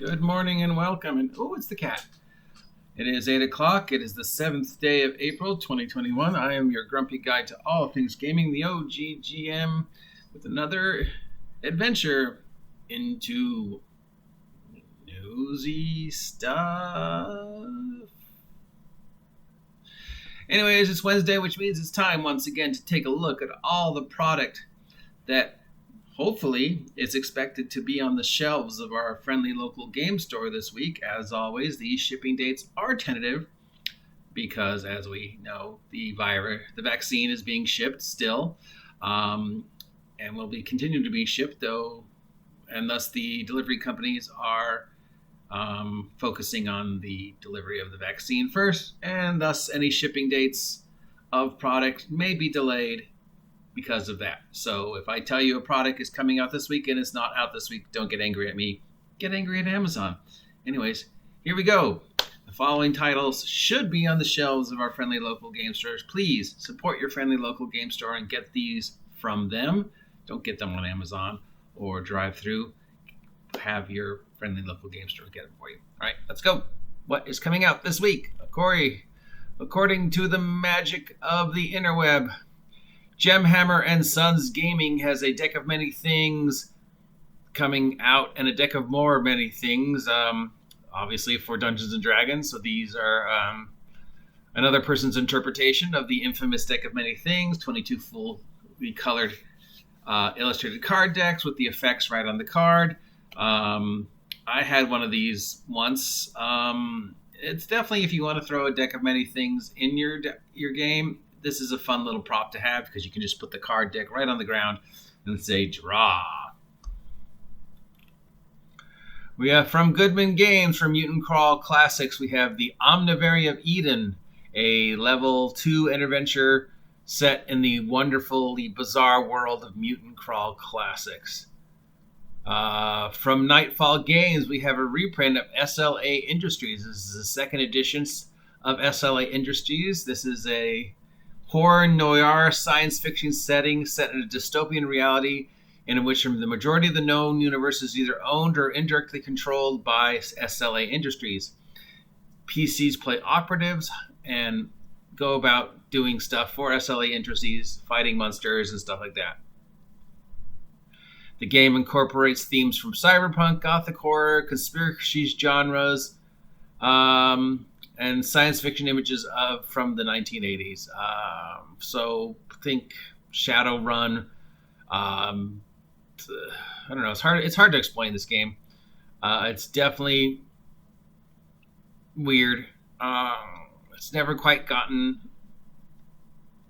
Good morning and welcome. And oh, it's the cat. It is 8 o'clock. It is the 7th day of April, 2021. I am your grumpy guide to all things gaming, the OGGM, with another adventure into nosy stuff. Anyways, it's Wednesday, which means it's time once again to take a look at all the product that hopefully it's expected to be on the shelves of our friendly local game store this week. As always, these shipping dates are tentative because, as we know, the vaccine is being shipped still, and will be continuing to be shipped, though, and thus the delivery companies are focusing on the delivery of the vaccine first, and thus any shipping dates of product may be delayed because of that. So if I tell you a product is coming out this week and it's not out this week, don't get angry at me. Get angry at Amazon. Anyways, here we go. The following titles should be on the shelves of our friendly local game stores. Please support your friendly local game store and get these from them. Don't get them on Amazon or drive through. Have your friendly local game store get them for you. All right, let's go. What is coming out this week? According to the magic of the interweb, Gemhammer and Sons Gaming has a deck of many things coming out and a deck of more many things, obviously for Dungeons & Dragons. So these are another person's interpretation of the infamous deck of many things, 22 fully colored illustrated card decks with the effects right on the card. I had one of these once. It's definitely, if you want to throw a deck of many things in your game, this is a fun little prop to have because you can just put the card deck right on the ground and say, draw. We have from Goodman Games, from Mutant Crawl Classics, we have the Omnivary of Eden, a level 2 adventure set in the wonderfully bizarre world of Mutant Crawl Classics. From Nightfall Games, we have a reprint of SLA Industries. This is the second edition of SLA Industries. This is a horror noir science fiction setting set in a dystopian reality in which the majority of the known universe is either owned or indirectly controlled by SLA Industries. PCs play operatives and go about doing stuff for SLA Industries, fighting monsters and stuff like that. The game incorporates themes from cyberpunk, gothic horror, conspiracy genres, and science fiction images from the 1980s. So think Shadowrun. I don't know. It's hard to explain this game. It's definitely weird. It's never quite gotten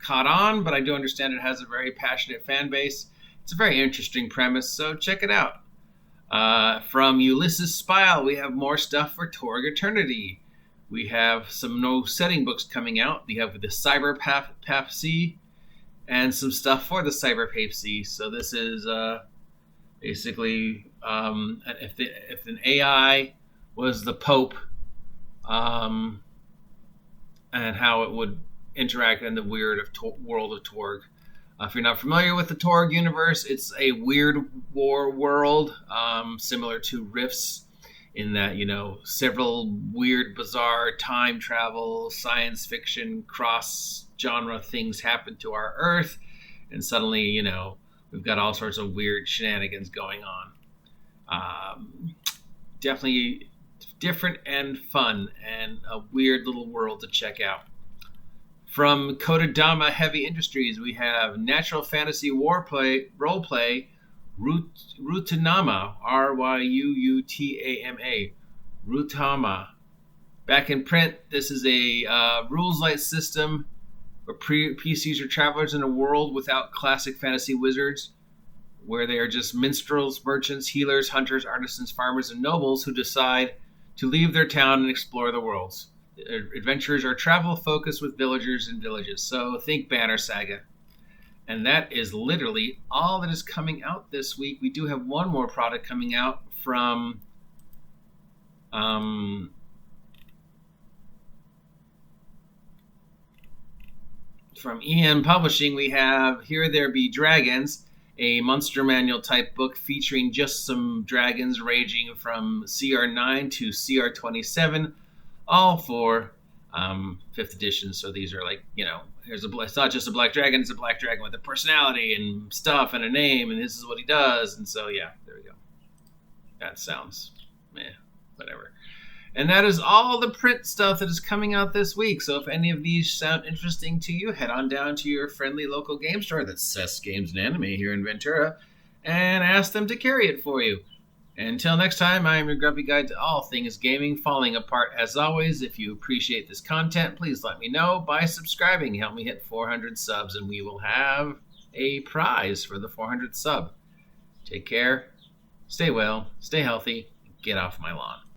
caught on, but I do understand it has a very passionate fan base. It's a very interesting premise, so check it out. From Ulysses Spile, we have more stuff for Torg Eternity. We have some no setting books coming out. We have the Cyber Papacy and some stuff for the Cyber Papacy. So this is basically if an AI was the Pope, and how it would interact in the weird world of Torg. If you're not familiar with the Torg universe, it's a weird war world, similar to Rifts, in that, several weird, bizarre time travel, science fiction, cross-genre things happen to our Earth, and suddenly, we've got all sorts of weird shenanigans going on. Definitely different and fun, and a weird little world to check out. From Kodadama Heavy Industries, we have natural fantasy roleplay, Ryutama, Ryuutama, Ryutama. Back in print, this is a rules-light system where PCs are travelers in a world without classic fantasy wizards, where they are just minstrels, merchants, healers, hunters, artisans, farmers, and nobles who decide to leave their town and explore the worlds. Adventurers are travel-focused with villagers and villages, so think Banner Saga. And that is literally all that is coming out this week. We do have one more product coming out from EN Publishing. We have Here There Be Dragons, a monster manual type book featuring just some dragons ranging from CR9 to CR27, all for 5th edition. So these are like, it's not just a black dragon, it's a black dragon with a personality and stuff and a name, and this is what he does. And so, yeah, there we go. That sounds, whatever. And that is all the print stuff that is coming out this week. So if any of these sound interesting to you, head on down to your friendly local game store, that's Seth's Games and Anime here in Ventura, and ask them to carry it for you. Until next time, I am your grumpy guide to all things gaming falling apart. As always, if you appreciate this content, please let me know by subscribing. Help me hit 400 subs, and we will have a prize for the 400th sub. Take care, stay well, stay healthy, get off my lawn.